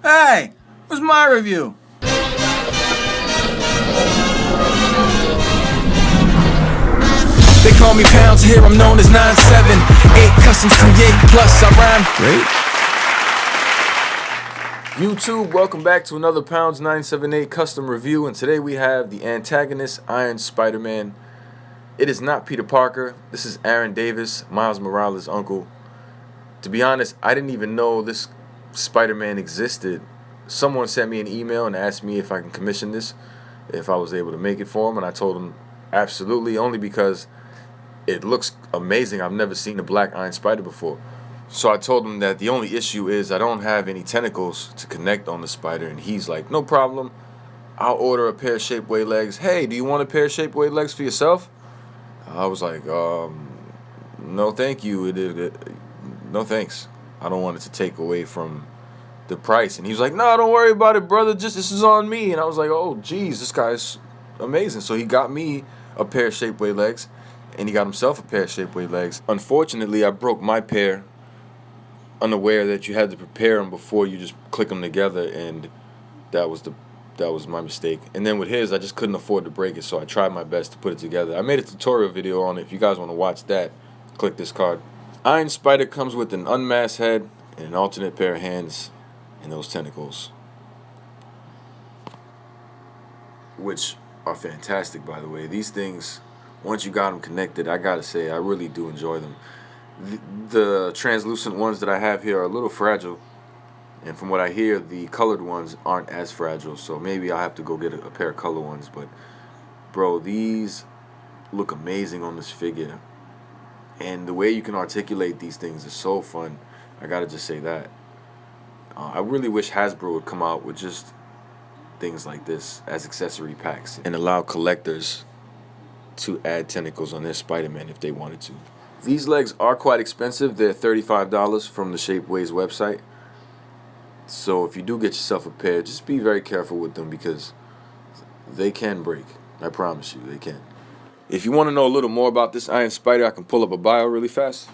Hey, where's my review? They call me Pounds, here I'm known as 978 Customs create, plus I rhyme great. YouTube, welcome back to another Pounds 978 custom review, and today we have the Antagonist Iron Spider-Man. It is not Peter Parker, this is Aaron Davis, Miles Morales' uncle. To be honest, I didn't even know this Spider-Man existed. Someone sent me an email and asked me if I can commission this, if I was able to make it for him, and I told him absolutely, only because it looks amazing. I've never seen a black Iron Spider before. So I told him that the only issue is I don't have any tentacles to connect on the spider, and he's like, no problem, I'll order a pair of shapewear legs. Hey, do you want a pair of shapewear legs for yourself? I was like, no thank you, no thanks. I don't want it to take away from the price. And he was like, no, don't worry about it, brother, just this is on me. And I was like, oh geez, this guy's amazing. So he got me a pair of shapewear legs, and he got himself a pair of shapewear legs. Unfortunately, I broke my pair, unaware that you had to prepare them before you just click them together, and that was my mistake. And then with his, I just couldn't afford to break it, so I tried my best to put it together. I made a tutorial video on it. If you guys want to watch that, click this card. Iron Spider comes with an unmasked head and an alternate pair of hands and those tentacles, which are fantastic, by the way. These things, once you got them connected, I gotta say, I really do enjoy them. The translucent ones that I have here are a little fragile, and from what I hear, the colored ones aren't as fragile, so maybe I'll have to go get a pair of color ones. But bro, these look amazing on this figure, and the way you can articulate these things is so fun. I gotta just say that. I really wish Hasbro would come out with just things like this as accessory packs and allow collectors to add tentacles on their Spider-Man if they wanted to. These legs are quite expensive. They're $35 from the Shapeways website. So if you do get yourself a pair, just be very careful with them, because they can break. I promise you, they can. If you want to know a little more about this Iron Spider, I can pull up a bio really fast.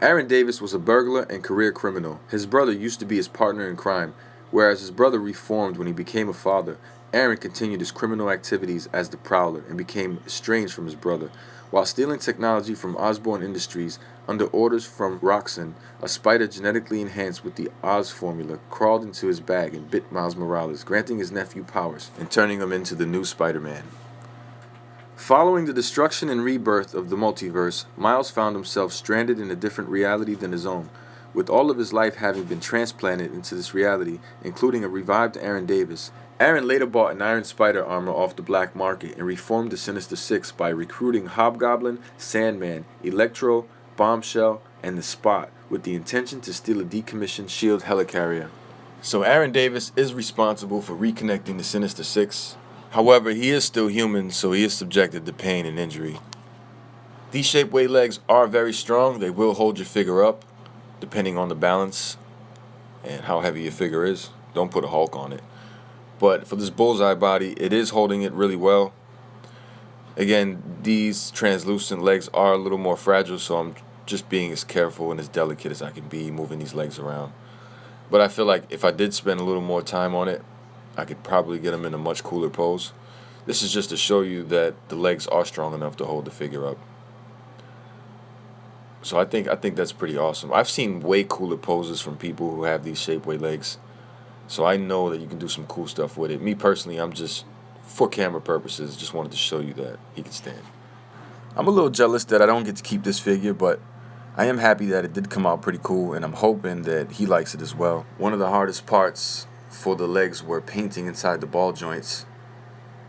Aaron Davis was a burglar and career criminal. His brother used to be his partner in crime. Whereas his brother reformed when he became a father, Aaron continued his criminal activities as the Prowler and became estranged from his brother. While stealing technology from Osborn Industries under orders from Roxxon, a spider genetically enhanced with the Oz formula crawled into his bag and bit Miles Morales, granting his nephew powers and turning him into the new Spider-Man. Following the destruction and rebirth of the multiverse, Miles found himself stranded in a different reality than his own, with all of his life having been transplanted into this reality, including a revived Aaron Davis. Aaron later bought an Iron Spider armor off the black market and reformed the Sinister Six by recruiting Hobgoblin, Sandman, Electro, Bombshell, and the Spot with the intention to steal a decommissioned SHIELD helicarrier. So Aaron Davis is responsible for reconnecting the Sinister Six. However, he is still human, so he is subjected to pain and injury. These Shapewear legs are very strong. They will hold your figure up, depending on the balance and how heavy your figure is. Don't put a Hulk on it. But for this bullseye body, it is holding it really well. Again, these translucent legs are a little more fragile, so I'm just being as careful and as delicate as I can be moving these legs around. But I feel like if I did spend a little more time on it, I could probably get them in a much cooler pose. This is just to show you that the legs are strong enough to hold the figure up. So I think that's pretty awesome. I've seen way cooler poses from people who have these Shapewear legs, so I know that you can do some cool stuff with it. Me personally, I'm just, for camera purposes, just wanted to show you that he can stand. I'm a little jealous that I don't get to keep this figure, but I am happy that it did come out pretty cool, and I'm hoping that he likes it as well. One of the hardest parts for the legs were painting inside the ball joints,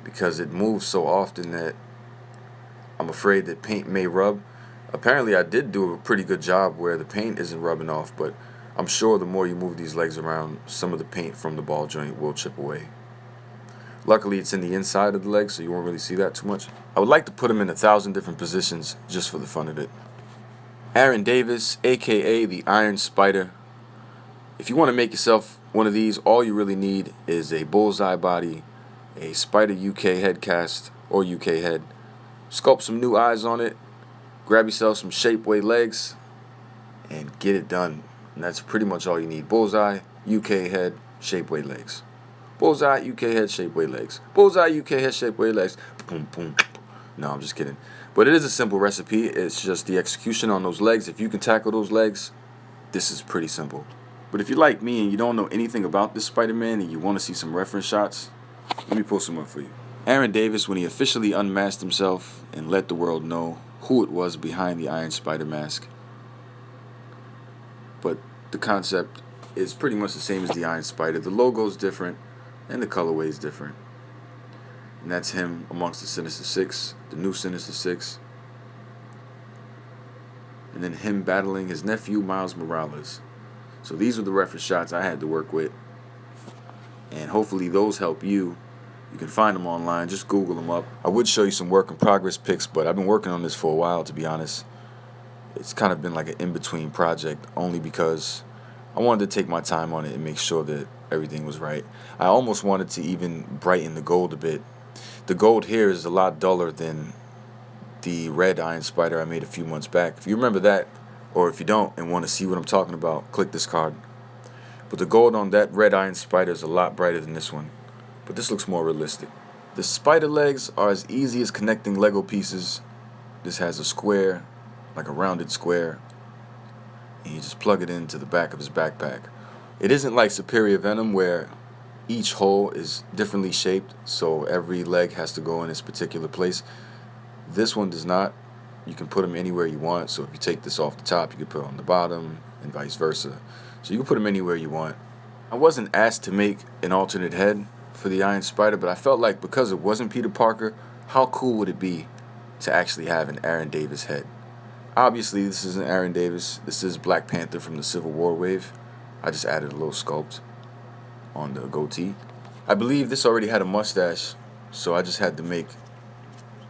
because it moves so often that I'm afraid that paint may rub. Apparently I did do a pretty good job where the paint isn't rubbing off, but I'm sure the more you move these legs around, some of the paint from the ball joint will chip away. Luckily it's in the inside of the leg, so you won't really see that too much. I would like to put him in 1,000 different positions just for the fun of it. Aaron Davis, aka the Iron Spider. If you want to make yourself one of these, all you really need is a bullseye body, a Spider UK head cast or UK head. Sculpt some new eyes on it, grab yourself some Shapewear legs, and get it done. And that's pretty much all you need. Bullseye, UK head, shape-weight legs. Bullseye, UK head, shape-weight legs. Bullseye, UK head, shape-weight legs. Boom, boom. No, I'm just kidding. But it is a simple recipe. It's just the execution on those legs. If you can tackle those legs, this is pretty simple. But if you're like me and you don't know anything about this Spider-Man and you want to see some reference shots, let me pull some up for you. Aaron Davis, when he officially unmasked himself and let the world know who it was behind the Iron Spider mask. But the concept is pretty much the same as the Iron Spider. The logo's different and the colorway is different. And that's him amongst the Sinister Six, the new Sinister Six. And then him battling his nephew, Miles Morales. So these were the reference shots I had to work with. And hopefully those help you. You can find them online. Just Google them up. I would show you some work in progress pics, but I've been working on this for a while, to be honest. It's kind of been like an in-between project, only because I wanted to take my time on it and make sure that everything was right. I almost wanted to even brighten the gold a bit. The gold here is a lot duller than the red Iron Spider I made a few months back. If you remember that, or if you don't and want to see what I'm talking about, click this card. But the gold on that red Iron Spider is a lot brighter than this one. But this looks more realistic. The spider legs are as easy as connecting Lego pieces. This has a square, like a rounded square, and you just plug it into the back of his backpack. It isn't like Superior Venom where each hole is differently shaped, so every leg has to go in its particular place. This one does not. You can put them anywhere you want, so if you take this off the top, you can put it on the bottom, and vice versa. So you can put them anywhere you want. I wasn't asked to make an alternate head for the Iron Spider, but I felt like because it wasn't Peter Parker, how cool would it be to actually have an Aaron Davis head? Obviously, this isn't Aaron Davis. This is Black Panther from the Civil War wave. I just added a little sculpt on the goatee. I believe this already had a mustache, so I just had to make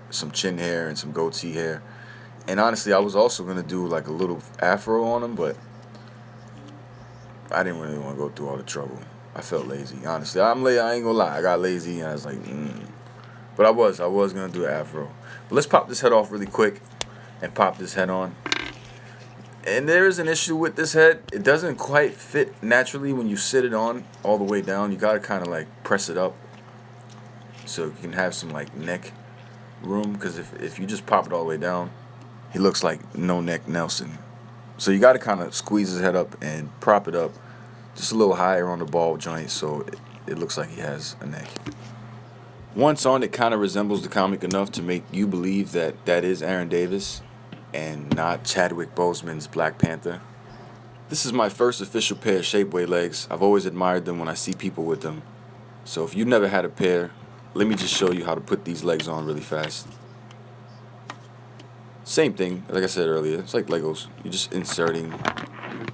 some chin hair and some goatee hair. And honestly, I was also going to do like a little afro on him, but I didn't really want to go through all the trouble. I felt lazy, honestly. I ain't gonna lie. I got lazy and I was like, But I was going to do an afro. But let's pop this head off really quick and pop this head on. And there is an issue with this head. It doesn't quite fit naturally when you sit it on all the way down. You got to kind of like press it up so you can have some like neck room. Because if you just pop it all the way down, he looks like no neck Nelson. So you got to kind of squeeze his head up and prop it up just a little higher on the ball joint so it looks like he has a neck. Once on, it kind of resembles the comic enough to make you believe that that is Aaron Davis and not Chadwick Boseman's Black Panther. This is my first official pair of Shapewear legs. I've always admired them when I see people with them. So if you've never had a pair, let me just show you how to put these legs on really fast. Same thing, like I said earlier, it's like Legos. You're just inserting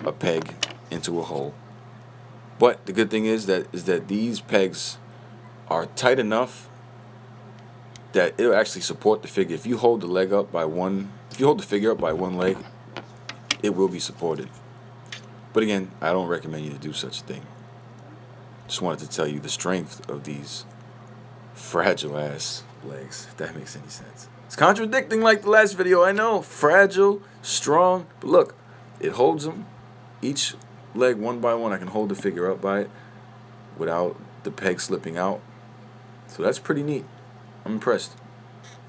a peg into a hole. But the good thing is that these pegs are tight enough that it'll actually support the figure. If you hold the figure up by one leg, it will be supported. But again, I don't recommend you to do such a thing. Just wanted to tell you the strength of these fragile ass legs, if that makes any sense. It's contradicting like the last video, I know. Fragile, strong, but look, it holds them. Each leg one by one, I can hold the figure up by it without the peg slipping out. So that's pretty neat. I'm impressed.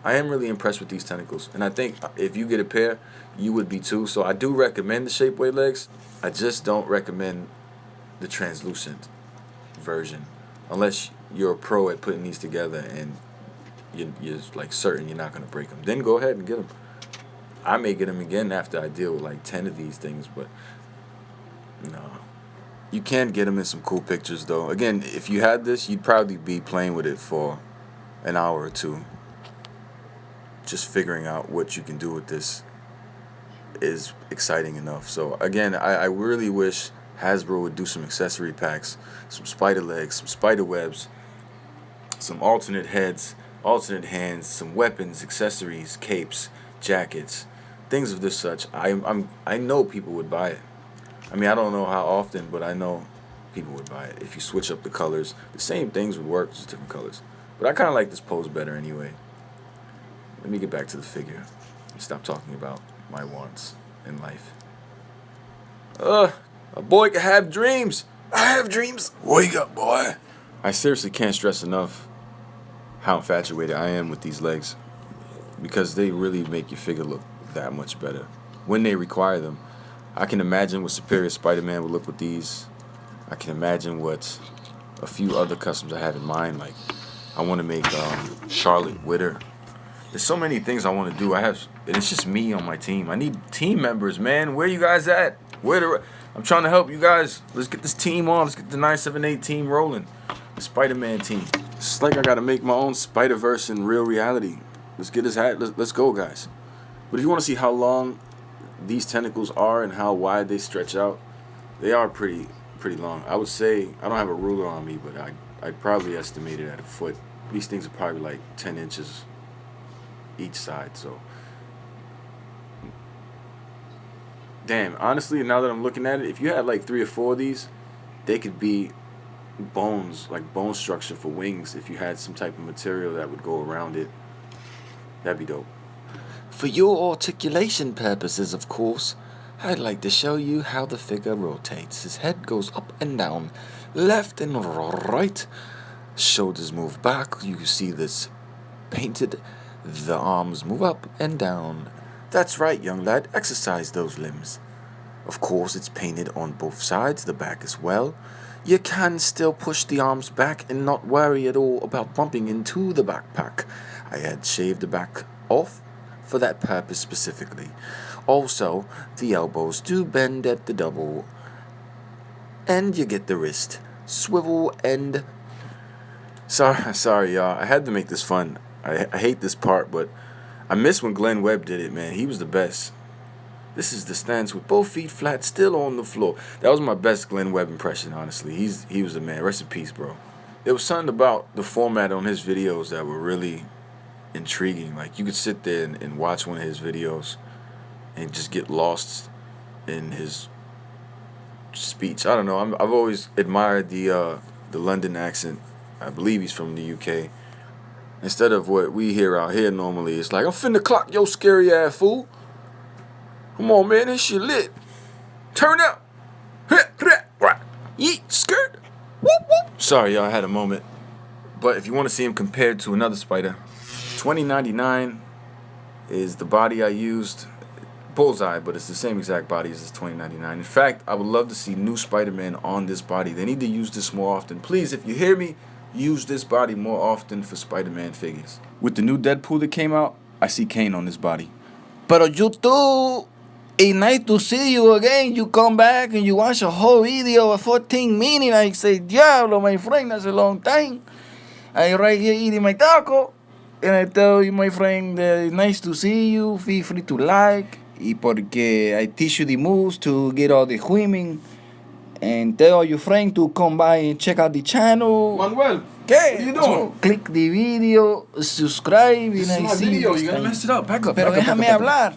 I am really impressed with these tentacles. And I think if you get a pair, you would be too. So I do recommend the Shapewear legs. I just don't recommend the translucent version. Unless you're a pro at putting these together and you're like certain you're not going to break them. Then go ahead and get them. I may get them again after I deal with like 10 of these things. But no. You can get them in some cool pictures though. Again, if you had this, you'd probably be playing with it for an hour or two. Just figuring out what you can do with this is exciting enough. So again, I really wish Hasbro would do some accessory packs, some spider legs, some spider webs, some alternate heads, alternate hands, some weapons, accessories, capes, jackets, things of this such. I know people would buy it. I mean, I don't know how often, but I know people would buy it. If you switch up the colors, the same things would work, just different colors. But I kind of like this pose better anyway. Let me get back to the figure and stop talking about my wants in life. A boy can have dreams. I have dreams. Wake up, boy. I seriously can't stress enough how infatuated I am with these legs, because they really make your figure look that much better when they require them. I can imagine what Superior Spider-Man would look with these. I can imagine what a few other customs I have in mind. Like, I want to make Charlotte Witter. There's so many things I want to do. And it's just me on my team. I need team members, man. Where you guys at? I'm trying to help you guys. Let's get this team on. Let's get the 978 team rolling. The Spider-Man team. It's like I got to make my own Spider-Verse in real reality. Let's get his hat. Let's go, guys. But if you want to see how long these tentacles are and how wide they stretch out, they are pretty long. I would say, I don't have a ruler on me, but I'd probably estimate it at a foot. These things are probably like 10 inches each side. So, damn, honestly, now that I'm looking at it, if you had like 3 or 4 of these, they could be bones, like bone structure for wings. If you had some type of material that would go around it, that'd be dope. For your articulation purposes, of course, I'd like to show you how the figure rotates. His head goes up and down, left and right. Shoulders move back. You can see this painted. The arms move up and down. That's right, young lad. Exercise those limbs. Of course, it's painted on both sides, the back as well. You can still push the arms back and not worry at all about bumping into the backpack. I had shaved the back off for that purpose specifically. Also, the elbows do bend at the double, and you get the wrist swivel and... Sorry, y'all. I had to make this fun. I hate this part, but I miss when Glenn Webb did it, man. He was the best. This is the stance with both feet flat, still on the floor. That was my best Glenn Webb impression, honestly. He was the man. Rest in peace, bro. There was something about the format on his videos that were really intriguing. Like, you could sit there and watch one of his videos and just get lost in his speech. I don't know. I've always admired the London accent. I believe he's from the UK. Instead of what we hear out here normally, it's like, I'm finna clock your scary ass fool. Come on, man, this shit lit. Turn up. Yeet, skirt. Whoop, whoop. Sorry, y'all, I had a moment. But if you want to see him compared to another spider, 2099 is the body I used. Bullseye, but it's the same exact body as this 2099. In fact, I would love to see new Spider-Man on this body. They need to use this more often. Please, if you hear me, use this body more often for Spider-Man figures. With the new Deadpool that came out, I see Kane on this body. Pero you too. It's nice to see you again. You come back and you watch a whole video of 14 minutes. I say, Diablo, my friend, that's a long time. I'm right here eating my taco. And I tell you, my friend, that it's nice to see you. Feel free to like. Y porque I teach you the moves to get all the women. And tell your friend to come by and check out the channel. Manuel, ¿Qué? what are you doing? So, click the video, subscribe. This is my video. You're gonna mess it up. Back up. Pero déjame hablar.